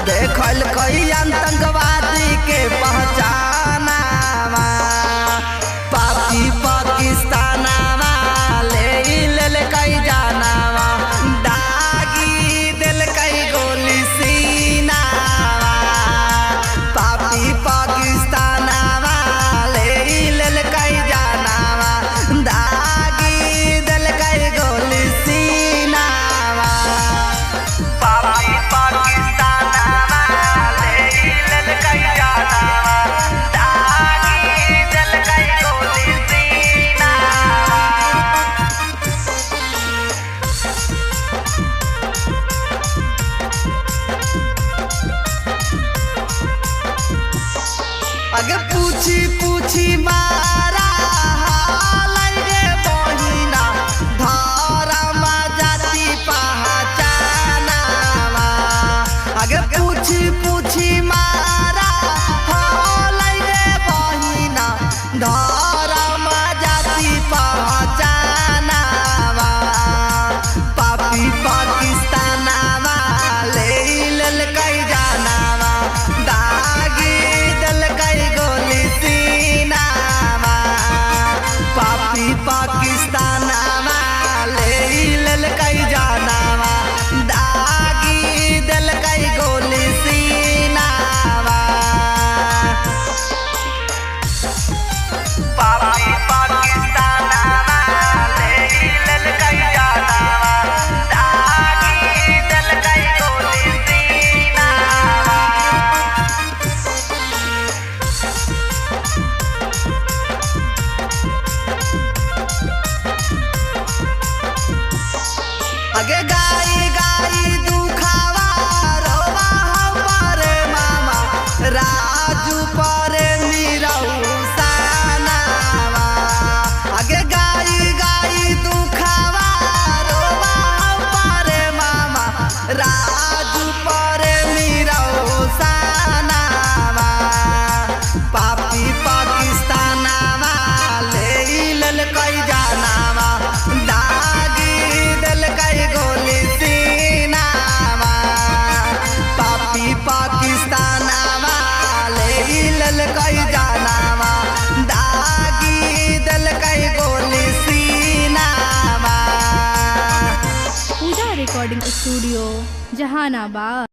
देखल कई आतंकवादी के पहचानावा पापी पाकिस्तानावा ले लेल कई जानावा दागी दिल कई गोली सीनावा पापी पाकिस्तानावा ले लेल कई जानावा दागी दिल कई गोली सीनावा पापी पाकिस्तानावा ले लेल कई जानावा दागी दिल कई गोली सीनावा। अगे पूछी पूछी मारा हालै रे बहिना धर्म जाति पहचानावा अगे पूछी पूछी मारा हालै रे बहिना धर्म जाति पहचानावा पापी पाकिस्तानावा ले लेल कई जानावा दागी दिल कई गोली सीनावा पापी पाकिस्तानावा ले लेल कई जानावा दागी दिल कई गोली सीनावा पापी पाकिस्तानावा ले लेल कई जानावा दागी दिल कई गोली सीनावा। अगे गाई गाई दुखावा रोवा हमारे मामा राजू पर निरौसानावा अगे गाई गाई दुखावा रोवा हमारे मामा राजू पर निरौसानावा पापी पाकिस्तानावा ले लेल कई जानावा दागी दिल कई गोली सीनावा पापी पाकिस्तानावा ले लेल कई जानावा दागी दिल कई गोली सीनावा। पूजा रिकॉर्डिंग स्टूडियो जहानाबाद।